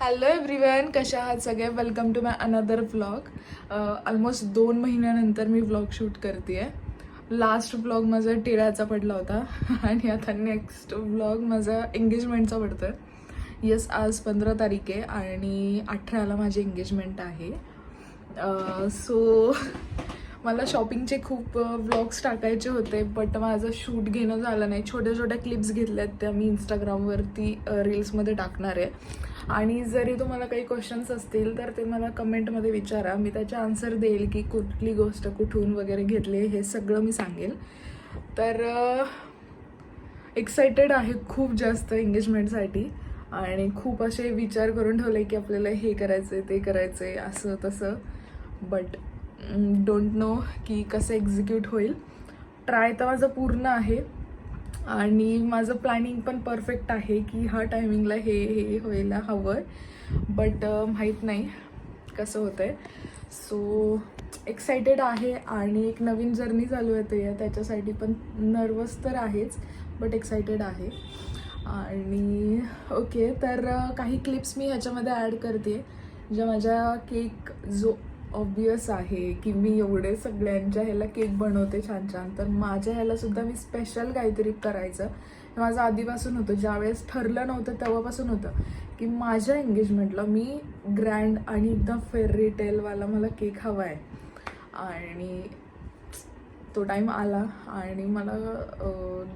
Hello everyone, कशा आहात सगळे. Welcome to my another vlog. Almost 2 महिन्यानंतर मी व्लॉग शूट करते आहे. लास्ट व्लॉग माझा टिळ्याचा पडला होता आणि आता नेक्स्ट व्लॉग माझा एंगेजमेंटचा पडतो आहे. येस, आज 15 तारीख आहे आणि 18ला माझी एंगेजमेंट आहे. सो मला शॉपिंगचे खूप व्लॉग्स टाकायचे होते, बट माझं शूट घेणं झालं नाही. छोट्या छोट्या क्लिप्स घेतल्यात, त्या मी इंस्टाग्रामवरती रील्समध्ये टाकणार आहे. आणि जरी तुम्हाला काही क्वेश्चन्स असतील तर ते मला कमेंटमध्ये विचारा, मी त्याचे आन्सर देईल की कुठली गोष्ट कुठून वगैरे घेतली हे सगळं मी सांगेल. तर एक्सायटेड आहे खूप जास्त एंगेजमेंटसाठी आणि खूप असे विचार करून ठेवले की आपल्याला हे करायचं आहे, ते करायचं आहे, असं तसं. बट डोंट नो की कसं एक्झिक्यूट होईल. ट्राय तर माझं पूर्ण आहे आणि माझं प्लॅनिंग पण परफेक्ट आहे की ह्या टायमिंगला हे व्हायला हवं, बट माहीत नाही कसं होतं आहे. सो एक्सायटेड आहे आणि एक नवीन जर्नी चालू आहे त्याच्यासाठी पण नर्वस तर आहेच, बट एक्सायटेड आहे. आणि ओके, तर काही क्लिप्स मी ह्याच्यामध्ये ॲड करते ज्या माझ्या केक जो ऑब्वियस आहे की मी एवढे सगळ्यांच्या ह्याला केक बनवते छान छान, तर माझ्या ह्यालासुद्धा मी स्पेशल काहीतरी करायचं हे माझं आधीपासून होतं. ज्यावेळेस ठरलं नव्हतं तेव्हापासून होतं की माझ्या एंगेजमेंटला मी ग्रँड आणि एकदम फेअरी टेलवाला मला केक हवा आहे. आणि तो टाईम आला आणि मला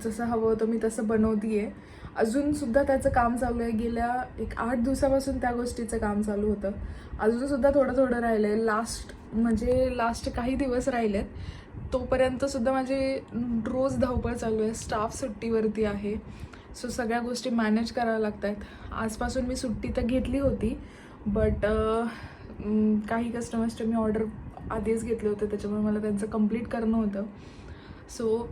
जसं हवं होतं मी तसं बनवते आहे. अजूनसुद्धा त्याचं काम चालू आहे. गेल्या 8 दिवसापासून त्या गोष्टीचं काम चालू होतं. अजूनसुद्धा थोडं थोडं राहिलं आहे. लास्ट काही दिवस राहिले आहेत. तोपर्यंतसुद्धा माझी रोज धावपळ चालू आहे. स्टाफ सुट्टीवरती आहे, सो सगळ्या गोष्टी मॅनेज कराव्या लागत आहेत. आजपासून मी सुट्टी तर घेतली होती, बट काही कस्टमर्सचे मी ऑर्डर आधीच घेतले होते, त्याच्यामुळे मला त्यांचं कंप्लीट करणं होतं. सो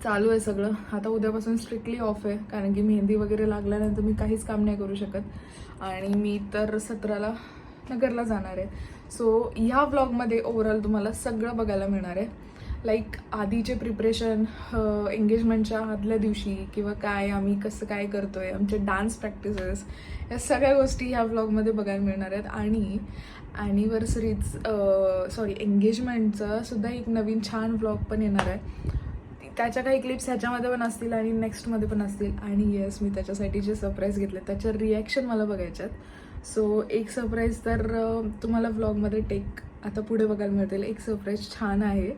चालू आहे सगळं. आता उद्यापासून स्ट्रिक्टली ऑफ आहे, कारण की मेहंदी वगैरे लागल्यानंतर मी काहीच काम नाही करू शकत आणि मी तर 17ला नगरला जाणार आहे. सो ह्या व्लॉगमध्ये ओव्हरऑल तुम्हाला सगळं बघायला मिळणार आहे. लाईक आधीचे प्रिपरेशन, एंगेजमेंटच्या आदल्या दिवशी किंवा काय आम्ही कसं काय करतो आहे, आमचे डान्स प्रॅक्टिसेस, या सगळ्या गोष्टी ह्या व्लॉगमध्ये बघायला मिळणार आहेत. आणि एंगेजमेंटचा सुद्धा एक नवीन छान व्लॉग पण येणार आहे. त्याच्या काही क्लिप्स ह्याच्यामध्ये पण असतील आणि नेक्स्टमध्ये पण असतील. आणि येस, मी त्याच्यासाठी जे सरप्राईज घेतले त्याच्या रिॲक्शन मला बघायच्यात. सो एक सरप्राईज तर तुम्हाला व्लॉगमध्ये आता पुढे बघायला मिळतील. एक सरप्राईज छान आहे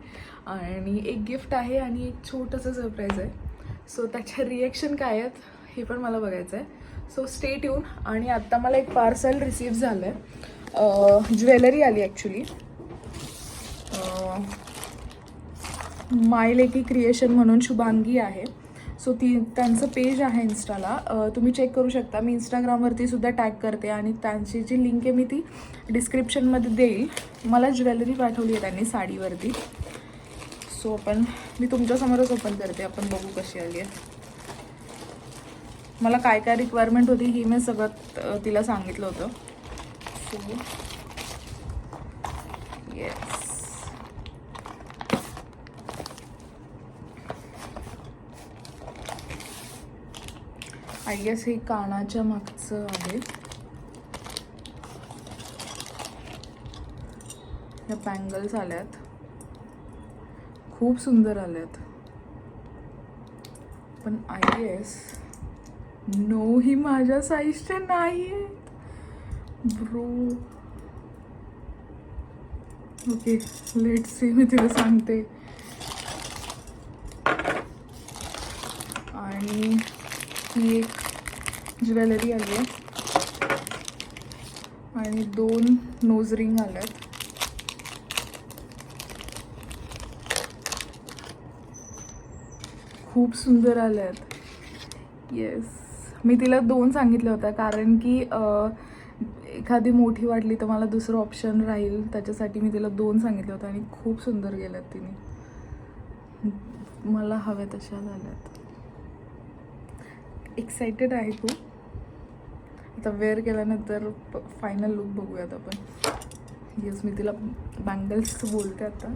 आणि एक गिफ्ट आहे आणि एक छोटंसं सरप्राईज आहे. सो त्याच्या रिॲक्शन काय आहेत हे पण मला बघायचं आहे. So stay tune. आणि आत्ता मला एक पार्सल रिसीव्ह झालं आहे. ज्वेलरी आली ॲक्च्युली. माय लेकी क्रिएशन म्हणून शुभांगी आहे. सो त्यांचं पेज आहे इन्स्टाला, तुम्ही चेक करू शकता. मी इंस्टाग्रामवरती सुद्धा टॅग करते आणि त्यांची जी लिंक आहे मी ती डिस्क्रिप्शनमध्ये देईल. मला ज्वेलरी पाठवली आहे त्यांनी साडीवरती. सो मी तुमच्यासमोरच ओपन करते, आपण बघू कशी आली आहे. मला काय काय रिक्वायरमेंट होती ही मी सगळं तिला सांगितलं होतं. सो येस, आय गेस हे कानाच्या मागचं आहे. ह्या बँगल्स आल्यात, खूप सुंदर आल्यात, पण आय गेस नो, ही माझ्या साईजच्या नाही आहेत ब्रो. ओके, लेट्स सी, मी तिला सांगते. आणि ही एक ज्वेलरी आली आहे आणि 2 नोज रिंग आल्यात. खूप सुंदर आल्यात. येस, मी तिला 2 सांगितल्या होत्या कारण की एखादी मोठी वाटली तर मला दुसरं ऑप्शन राहील, त्याच्यासाठी मी तिला 2 सांगितल्या होत्या आणि खूप सुंदर गेल्यात. तिने मला हव्या तशा झाल्यात. एक्सायटेड आहे खूप. आता वेअर केल्यानंतर फायनल लुक बघूयात आपण. येस, मी तिला बँगल्स बोलते आता.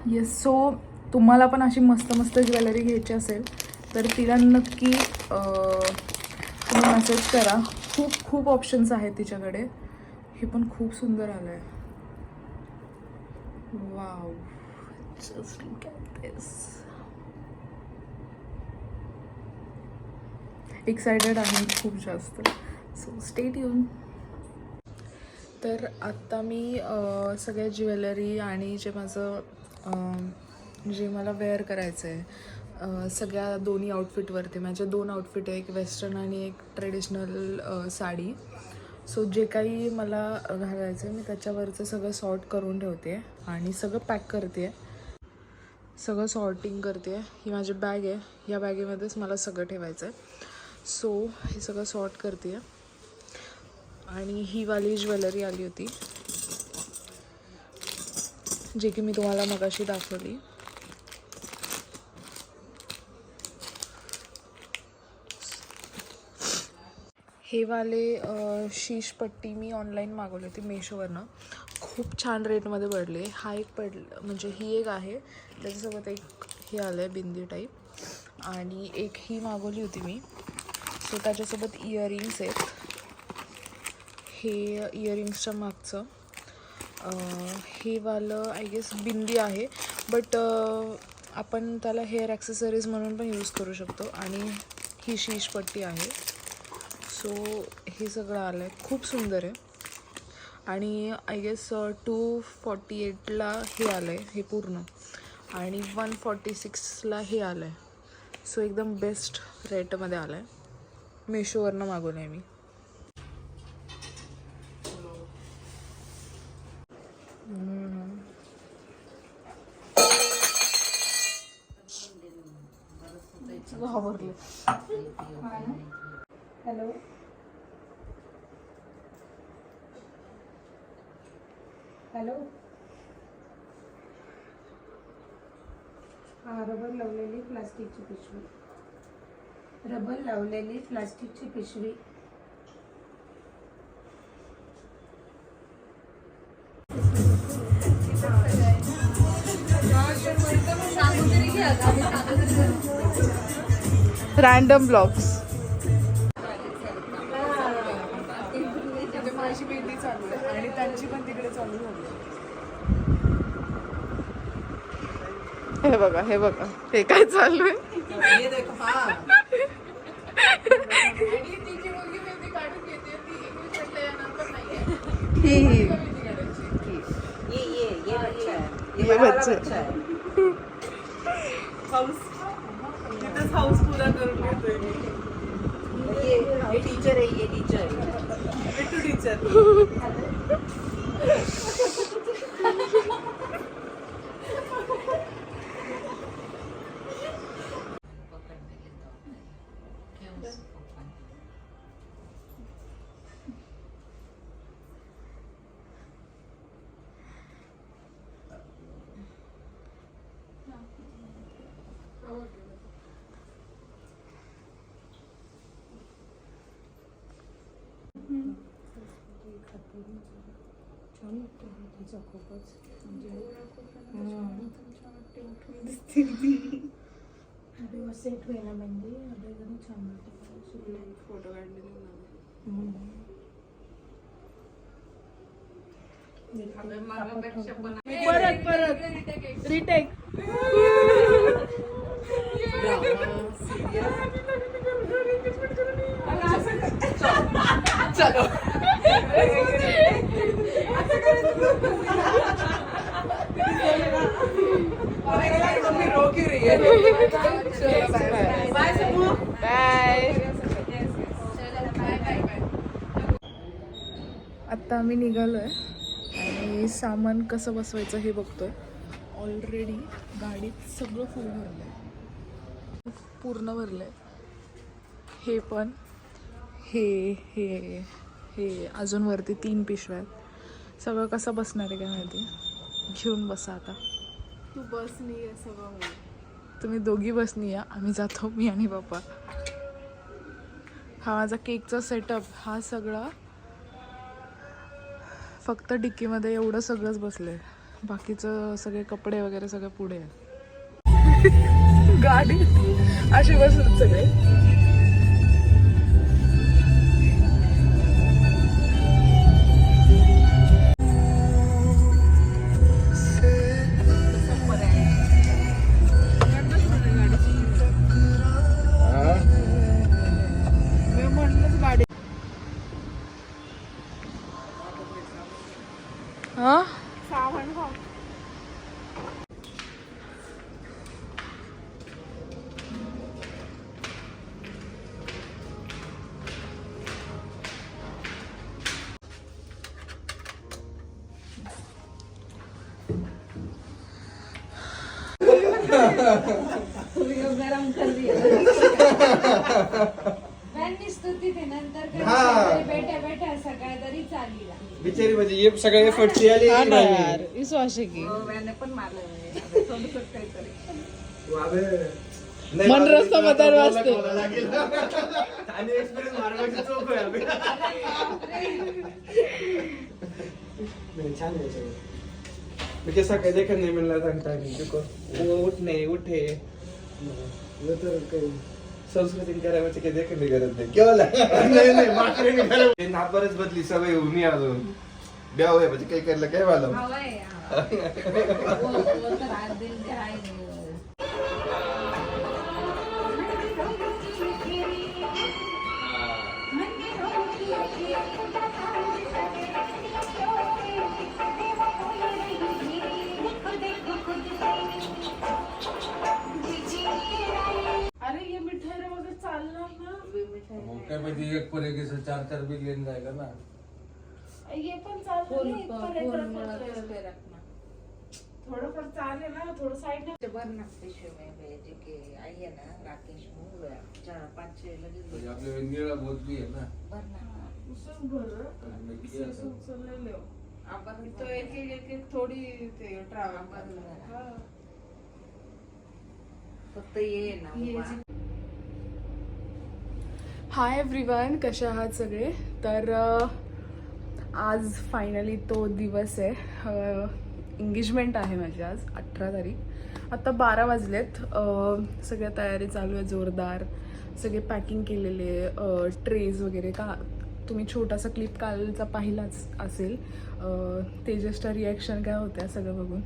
येस, सो तुम्हाला पण अशी मस्त मस्त ज्वेलरी घ्यायची असेल तर तिला नक्की तुम्ही मेसेज करा. खूप खूप ऑप्शन्स आहेत तिच्याकडे. हे पण खूप सुंदर आलं आहे. Wow, just look at this. Excited आहे खूप जास्त. So stay tune. तर आत्ता मी सगळ्या ज्वेलरी आणि जे माझं जे मला वेअर करायचं आहे सगळ्या दोन्ही आउटफिटवरती, माझे 2 आउटफिट आहे, एक वेस्टर्न आणि एक ट्रेडिशनल साडी. सो जे काही मला घालायचं आहे मी त्याच्यावरचं सगळं सॉर्ट करून ठेवते आणि सगळं पॅक करते, सगळं सॉर्टिंग करते. ही माझी बॅग आहे, या बॅगेमध्येच मला सगळं ठेवायचं आहे. सो हे सगळं सॉर्ट करते. आणि ही वाली ज्वेलरी आली होती जे की मी तुम्हाला मगाशी दाखवली. हे वाले शीशपट्टी मी ऑनलाईन मागवली होती मेशोवरनं. खूप छान रेटमध्ये पडले. हा एक म्हणजे ही एक आहे, त्याच्यासोबत एक हे आलं आहे बिंदी टाईप, आणि एक ही मागवली होती मी. सो त्याच्यासोबत इयरिंग्स आहेत. हे इयरिंग्सच्या मागचं हे वालं आय गेस बिंदी आहे, बट आपण त्याला हेअर ॲक्सेसरीज म्हणून पण यूज करू शकतो. आणि ही शीशपट्टी आहे. सो हे सगळं आलं आहे, खूप सुंदर आहे. आणि आय गेस 248ला हे आलं आहे हे पूर्ण, आणि 146ला हे आलं आहे. सो एकदम बेस्ट रेटमध्ये आलं आहे. मेशोवरनं मागवलं आहे मी. Hello, hello. हा, रबर लावलेली प्लास्टिकची पिशवी. रबर लावलेली प्लास्टिकची पिशवी. Random blogs. माझी भेटी चालू आहे आणि त्यांची पण तिकडे चालू झाली. हे बघा, हे बघा, हे काय चालू आहे. ये बच्चे हाऊस पूरा करून घेतोय मी. ये टीचर है, ये टीचर टीचर. छान वाटतं तिचा खूपच, म्हणजे सेट व्हायला म्हणजे एकदम छान वाटतं. फोटो काढलेले परत परत रिटेक. चलो आत्ता आम्ही निघालोय आणि सामान कसं बसवायचं हे बघतोय. ऑलरेडी गाडीत सगळं फुल भरलंय, पूर्ण भरलंय. हे पण हे हे हे अजून वरती 3 पिशव्या आहेत. सगळं कसं बसणार आहे काय माहिती. घेऊन बसा आता. तू बसनी आहे सगळं. तुम्ही दोघी बसनी या, आम्ही जातो मी आणि बाप्पा. हा माझा केकचा सेटअप, हा सगळा फक्त डिक्कीमध्ये एवढं सगळंच बसलंय. बाकीचं सगळे कपडे वगैरे सगळं पुढे आहे. गाडी अशी बसत सगळे. हा सावण भाव. गरम कर दिया स्तुती ते नंतर बेटा बेटा सकाळ तरी चालली बिचारी म्हणजे हे सगळे एफर्टची आली विश्वासिकी मैंने पण मारलं मन रस्ता मतार वाजते आणि एक्सपिरियन्स मारवायची चौक आहे आम्ही. नहीं, छान है सगळं. मी कैसा काय देखत नाही म्हणला सांगता मी देखो उठणे उठे ये तर काही संस्कृती करायची काही देखत नाही गरज नाही केवळ नाही नाही मात्र नाही करावं. ते नापरच बदली सवय होऊन नाही अजून ब्याव आहे म्हणजे काही करलं काय वाला वो तर आज दिन ते आहे अरे ये मिठाई रे वगैरे चालणार ना. काय माहिती एक पर एक 4-4 बिलियन जाएगा ना. ये पण चालणार नाही, इथपर्यंत पोहोचलं. थोडंफार चालेल ना, थोडं साईड आई आहे ना राकेश म्हणून 4-5 लगेच म्हणजे आपल्या निळा बहुत भी है ना. उचल भर उचललेले आपण तो एक एक थोडी ते ट्रॅव्हल फक्त ये ना हाय एव्हरीवन, कसे आहात सगळे. तर आज फायनली तो दिवस आहे. एंगेजमेंट आहे माझी आज 18 तारीख. आत्ता 12 वाजलेत. सगळ्या तयारी चालू आहे जोरदार. सगळे पॅकिंग केलेले ट्रेज वगैरे. का तुम्ही छोटासा क्लिप कालचा पाहिलाच असेल. तेजसच्या रिॲक्शन काय होत्या सगळं बघून.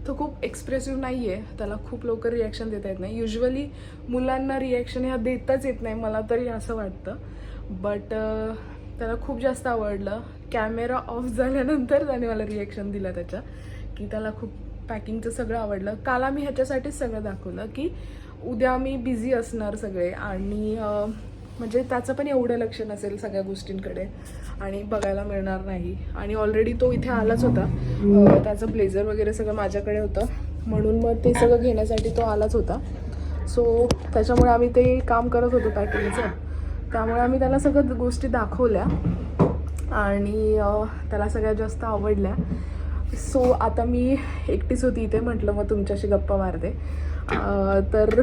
तो खूप एक्सप्रेसिव्ह नाही आहे, त्याला खूप लवकर रिॲक्शन देता येत नाही. युजली मुलांना रिॲक्शन ह्या देताच येत नाही, मला तरी असं वाटतं. बट त्याला खूप जास्त आवडलं. कॅमेरा ऑफ झाल्यानंतर त्याने मला रिॲक्शन दिला त्याच्या, की त्याला खूप पॅकिंगचं सगळं आवडलं. काल आम्ही ह्याच्यासाठीच सगळं दाखवलं की उद्या मी बिझी असणार सगळे आणि म्हणजे त्याचं पण एवढं लक्ष नसेल सगळ्या गोष्टींकडे आणि बघायला मिळणार नाही. आणि ऑलरेडी तो इथे आलाच होता. त्याचं ब्लेझर वगैरे सगळं माझ्याकडे होतं म्हणून मग ते सगळं घेण्यासाठी तो आलाच होता. सो त्याच्यामुळे आम्ही ते काम करत होतो पॅकिंगचं. त्यामुळे आम्ही त्याला सगळ्या गोष्टी दाखवल्या आणि त्याला सगळ्यात जास्त आवडल्या. सो आता मी एकटीच होती इथे, म्हटलं मग तुमच्याशी गप्पा मारते. तर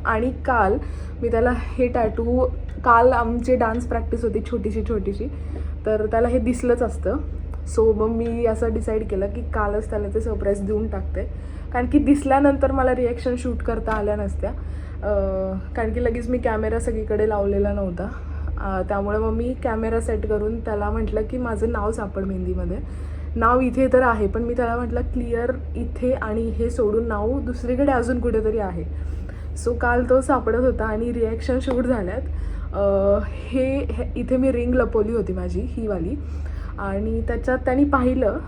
आणि काल मी त्याला हे टॅटू, काल आमची डान्स प्रॅक्टिस होती छोटीशी, तर त्याला हे दिसलंच असतं. सो मग मी असं डिसाईड केलं की कालच त्याला ते सरप्राईज देऊन टाकते. कारण की दिसल्यानंतर मला रिॲक्शन शूट करता आल्या नसत्या. कारण की लगेच मी कॅमेरा सगळीकडे लावलेला नव्हता. त्यामुळे मग मी कॅमेरा सेट करून त्याला म्हटलं की माझं नाव सापड मेहंदीमध्ये. नाव इथे तर आहे, पण मी त्याला म्हटलं क्लिअर इथे आणि हे सोडून नाव दुसरीकडे अजून कुठेतरी आहे. सो काल तो सापडत होता आणि रिॲक्शन शूट झाल्यात. हे इथे मी रिंग लपवली होती माझी, ही वाली, आणि त्याच्यात त्यांनी पाहिलं.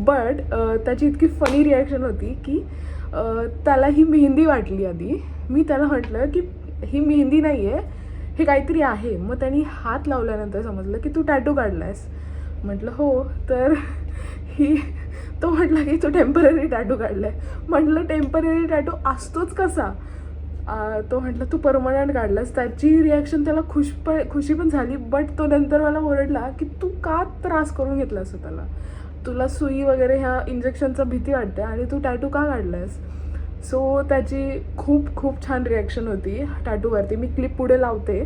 बट त्याची इतकी फनी रिॲक्शन होती की त्याला ही मेहंदी वाटली. आधी मी त्याला म्हटलं की ही मेहंदी नाही आहे, हे काहीतरी आहे. मग त्यांनी हात लावल्यानंतर समजलं की तू टॅटू काढला आहेस. म्हटलं हो. तर तो म्हटला की तू टेम्पररी टॅटू काढला आहे. म्हटलं टेम्पररी टॅटू असतोच कसा. तो म्हटलं तू परमनंट काढलास. त्याची रिॲक्शन त्याला खुशी पण झाली. बट तो नंतर मला ओरडला की तू का त्रास करून घेतलास स्वतःला, तुला सुई वगैरे ह्या इंजेक्शनचा भीती वाटते आणि तू टॅटू का काढलास. सो त्याची खूप छान रिॲक्शन होती टॅटूवरती. मी क्लिप पुढे लावते,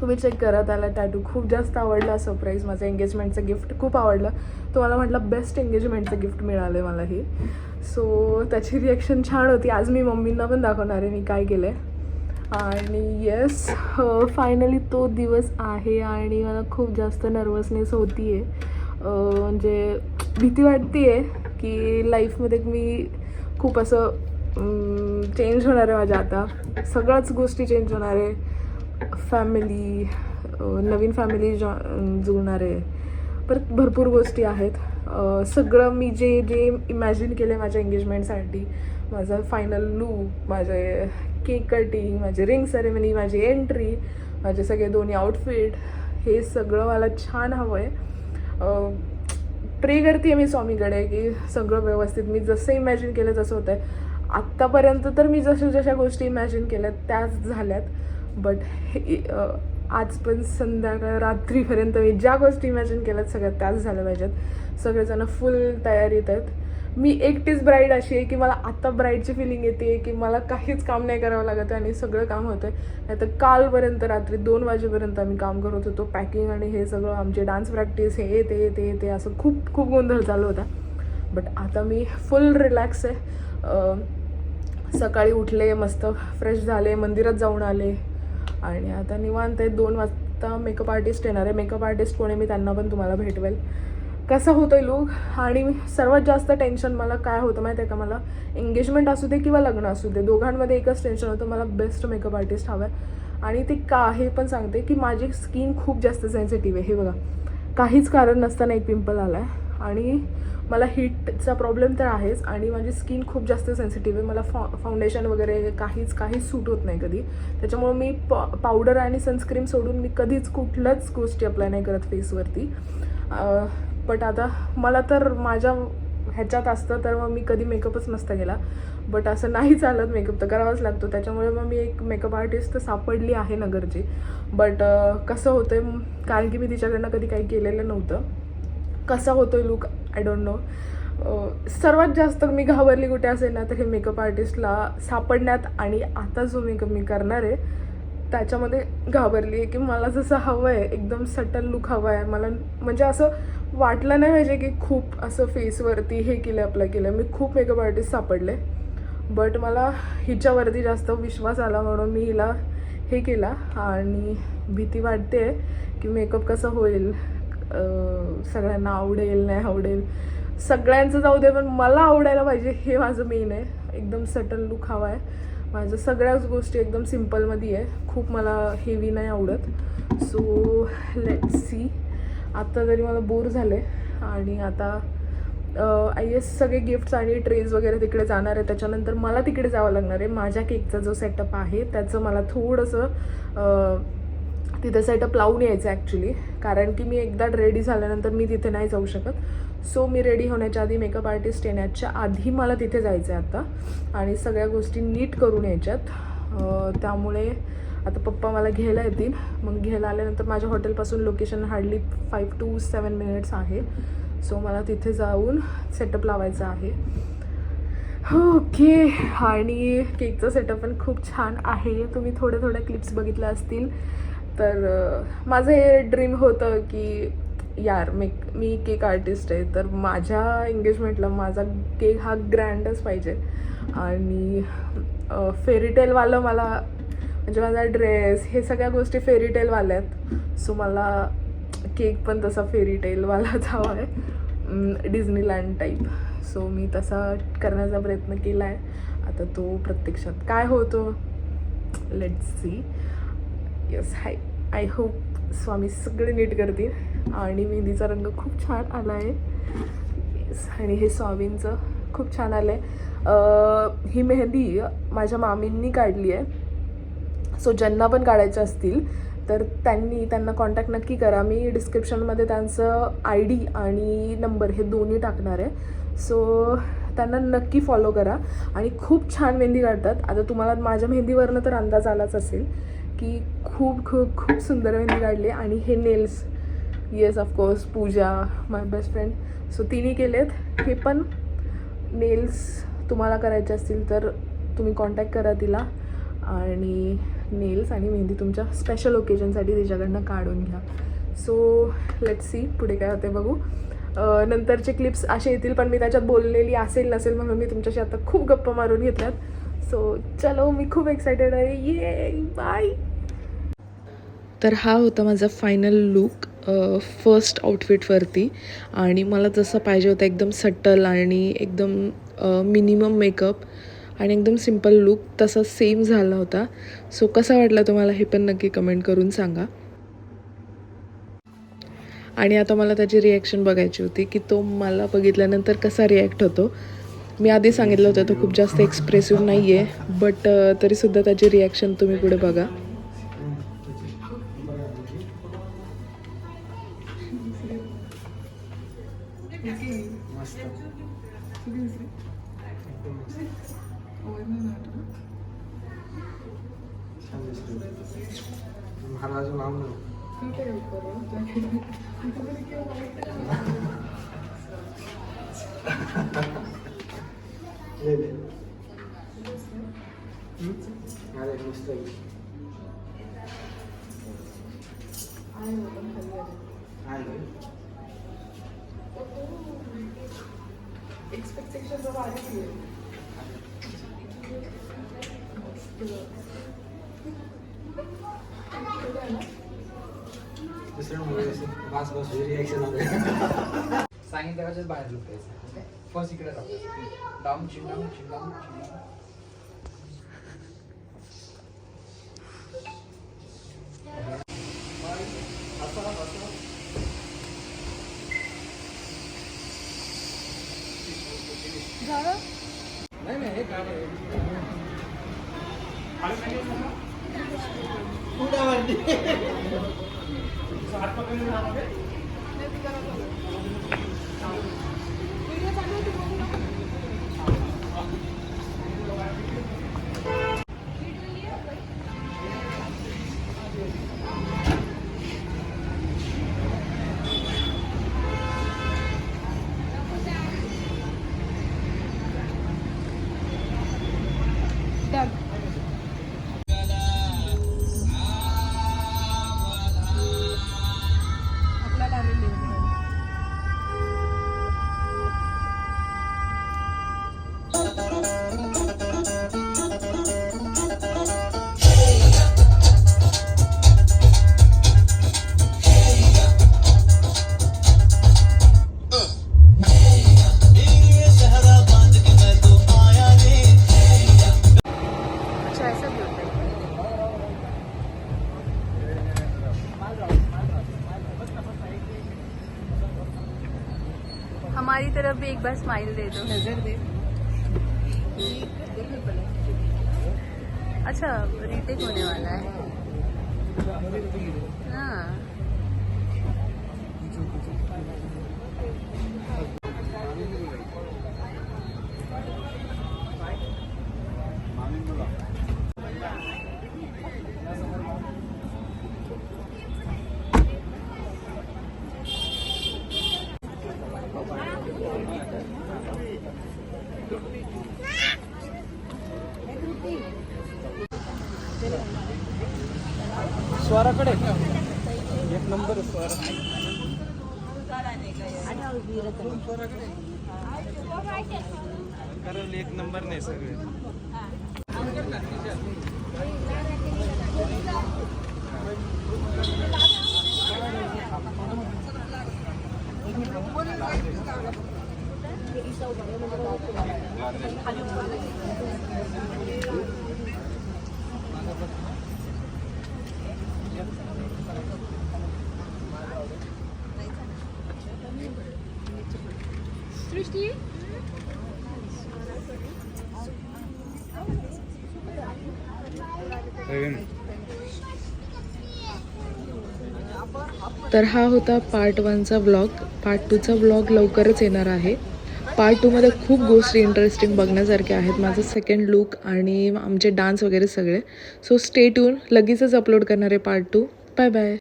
तुम्ही चेक करा. त्याला टॅटू खूप जास्त आवडला. सरप्राईज माझं एंगेजमेंटचं गिफ्ट खूप आवडलं. तो मला म्हटलं बेस्ट एंगेजमेंटचं गिफ्ट मिळालं मला हे. सो त्याची रिॲक्शन छान होती. आज मी मम्मींना पण दाखवणार आहे मी काय केलं आहे. आणि येस, फायनली तो दिवस आहे आणि मला खूप जास्त नर्वसनेस होती आहे. म्हणजे भीती वाटते आहे की लाईफमध्ये मी खूप असं चेंज होणार आहे माझ्या. आता सगळ्याच गोष्टी चेंज होणार आहे. फॅमिली, नवीन फॅमिली जुळणार आहे. परत भरपूर गोष्टी आहेत. सगळं मी जे जे इमॅजिन केलं आहे माझ्या एंगेजमेंटसाठी, माझा फायनल लूक, माझे केक कटिंग, माझी रिंग सेरेमनी, माझी एंट्री, माझे सगळे दोन्ही आउटफिट, हे सगळं मला छान हवं आहे. प्रे करते मी स्वामीकडे की सगळं व्यवस्थित मी जसं इमॅजिन केलं तसं होतं आहे. आत्तापर्यंत तर मी जशा गोष्टी इमॅजिन केल्यात त्याच झाल्यात, बट आज पण संध्याकाळ रात्रीपर्यंत मी ज्या गोष्टी इमॅजिन केल्यात सगळ्या त्याच झाल्या पाहिजेत. सगळेजण फुल तयारीत आहेत. मी एकटीच ब्राईड अशी आहे की मला आत्ता ब्राईडची फिलिंग येते की मला काहीच काम नाही करावं लागत आणि सगळं काम होतं आहे. नाही तर कालपर्यंत रात्री 2 वाजेपर्यंत आम्ही काम करत होतो, पॅकिंग आणि हे सगळं, आमचे डान्स प्रॅक्टिस, हे ते असं खूप खूप गोंधळ चालू होता. बट आता मी फुल रिलॅक्स आहे. सकाळी उठले, मस्त फ्रेश झाले, मंदिरात जाऊन आले आणि आता निवांत आहे. 2 वाजता मेकअप आर्टिस्ट येणार आहे. मेकअप आर्टिस्ट कोणी मी त्यांना पण तुम्हाला भेटवेल. कसा होतो आहे लूक. आणि सर्वात जास्त टेन्शन मला काय होतं माहिती आहे का, मला एंगेजमेंट असू दे किंवा लग्न असू दे, दोघांमध्ये एकच टेन्शन होतं, मला बेस्ट मेकअप आर्टिस्ट हवा आहे. आणि ते का हे पण सांगते की माझी स्किन खूप जास्त सेन्सिटिव्ह आहे. हे बघा, काहीच कारण नसताना एक पिंपल आला आहे आणि मला हीटचा प्रॉब्लेम तर आहेच आणि माझी स्किन खूप जास्त सेन्सिटिव्ह आहे. मला फाउंडेशन वगैरे काहीच सूट होत नाही कधी. त्याच्यामुळे मी पावडर आणि सनस्क्रीम सोडून मी कधीच कुठल्याच गोष्टी अप्लाय नाही करत फेसवरती. बट आता मला तर माझ्या ह्याच्यात असतं तर मग मी कधी मेकअपच नसता केला. बट असं नाही चालत, मेकअप तर करावाच लागतो. त्याच्यामुळे मग मी एक मेकअप आर्टिस्ट तर सापडली आहे नगरची. बट कसं होतं आहे, कारण की मी तिच्याकडनं कधी काही केलेलं नव्हतं. कसा होतो आहे लूक आय डोंट नो. सर्वात जास्त मी घाबरली कुठे असेल ना तर हे मेकअप आर्टिस्टला सापडण्यात. आणि आता जो मेकअप मी करणार आहे त्याच्यामध्ये घाबरली आहे की मला जसं हवं आहे एकदम सटल लुक हवं आहे मला. म्हणजे असं वाटलं नाही पाहिजे की खूप असं फेसवरती हे केलं अप्लाय केलं. मी खूप मेकअप आर्टिस्ट सापडले बट मला हिच्यावरती जास्त विश्वास आला म्हणून मी हिला हे केला. आणि भीती वाटते की मेकअप कसं होईल, सगळ्यांना आवडेल नाही आवडेल, सगळ्यांचं जाऊ दे पण मला आवडायला पाहिजे, हे माझं मेन आहे. एकदम सटल लुक हवा आहे. माझं सगळ्याच गोष्टी एकदम सिम्पलमध्ये आहे. खूप मला हेवी नाही आवडत. So let's see. आत्ता तरी मला बोर झाले आणि आता आय गेस सगळे गिफ्ट्स आणि ट्रेज वगैरे तिकडे जाणार आहे. त्याच्यानंतर मला तिकडे जावं लागणार आहे. माझ्या केकचा जो सेटअप आहे त्याचं मला थोडंसं तिथे सेटअप लावून यायचं ॲक्च्युली, कारण की मी एकदा रेडी झाल्यानंतर मी तिथे नाही जाऊ शकत. सो मी रेडी होण्याच्या आधी, मेकअप आर्टिस्ट येण्याच्या आधी मला तिथे जायचं आहे आता आणि सगळ्या गोष्टी नीट करून यायच्यात. त्यामुळे आता पप्पा मला घ्यायला येतील. मग घ्यायला आल्यानंतर माझ्या हॉटेलपासून लोकेशन हार्डली 5 to 7 मिनिट्स आहे. सो मला तिथे जाऊन सेटअप लावायचं आहे. ओके. आणि केकचं सेटअप पण खूप छान आहे. तुम्ही थोड्या क्लिप्स बघितल्या असतील. तर माझं हे ड्रीम होतं की यार मी केक आर्टिस्ट आहे तर माझ्या एंगेजमेंटला माझा केक हा ग्रँडच पाहिजे. आणि फेरीटेलवालं मला, म्हणजे माझा ड्रेस, हे सगळ्या गोष्टी फेरीटेलवाल्या आहेत. सो मला केक पण तसा फेरीटेलवालाच हवा आहे, डिझनीलँड टाईप. सो मी तसा करण्याचा प्रयत्न केला आहे. आता तो प्रत्यक्षात काय होतो let's see. Yes, I hope Swami सगळे नीट करतील. आणि मेहंदीचा रंग खूप छान आला आहे. येस, आणि हे स्वामींचं खूप छान आलं आहे. ही मेहंदी माझ्या मामींनी काढली आहे. सो ज्यांना पण काढायच्या असतील तर त्यांना कॉन्टॅक्ट नक्की करा. मी डिस्क्रिप्शनमध्ये त्यांचं ID आणि नंबर हे दोन्ही टाकणार आहे. सो त्यांना नक्की फॉलो करा. आणि खूप छान मेहंदी काढतात. आता तुम्हाला माझ्या मेहंदीवरनं तर अंदाज आलाच असेल की खूप खूप खूप सुंदर मेहंदी काढली. आणि हे नेल्स, येस ऑफकोर्स पूजा माय बेस्ट फ्रेंड, सो तिने केलेत. हे पण नेल्स तुम्हाला करायचे असतील तर तुम्ही कॉन्टॅक्ट करा तिला. आणि नेल्स आणि मेहंदी तुमच्या स्पेशल ओकेजनसाठी तिच्याकडनं काढून घ्या. सो लेट्स सी पुढे काय होते बघू. नंतरचे क्लिप्स असे येतील पण मी त्याच्यात बोललेली असेल नसेल म्हणून मी तुमच्याशी आता खूप गप्पा मारून घेतल्यात. सो चलो, मी खूप एक्सायटेड आहे. ये बाय. तर हा होता माझा फायनल लूक फर्स्ट आउटफिटवरती. आणि मला जसं पाहिजे होतं एकदम सटल आणि एकदम मिनिमम मेकअप आणि एकदम सिम्पल लूक तसा सेम झाला होता. सो कसा वाटला तुम्हाला हे पण नक्की कमेंट करून सांगा. आणि आता मला त्याची रिॲक्शन बघायची होती की तो मला बघितल्यानंतर कसा रिॲक्ट होतो. मी आधी सांगितलं होतं तो खूप जास्त एक्सप्रेसिव्ह नाही आहे, बट तरीसुद्धा त्याची रिॲक्शन तुम्ही पुढे बघा. महाराज नाम सांगितलं बाहेर लुकायचं. फर्स्ट इकडे टाकायचं. डाऊन चिंडाऊन चिंडाऊन चिंडाऊन. नाही हे काम आहे. हमारी तरफ भी एक बार स्माइल दे दो. नजर दे. अच्छा रीटेक होने वाला है. हाँ स्वराकडे एक नंबर स्वर. कारण एक नंबर नाही सगळे. सृष्टी तर हा होता पार्ट 1चा व्लॉग. पार्ट 2चा व्लॉग लवकरच येणार आहे. पार्ट 2मध्ये खूप गोष्टी इंटरेस्टिंग बघण्यासारख्या आहेत. माझं सेकंड लुक आणि आमचे डान्स वगैरे सगळे. So stay tune. लगेचच अपलोड करणार आहे पार्ट 2. Bye bye.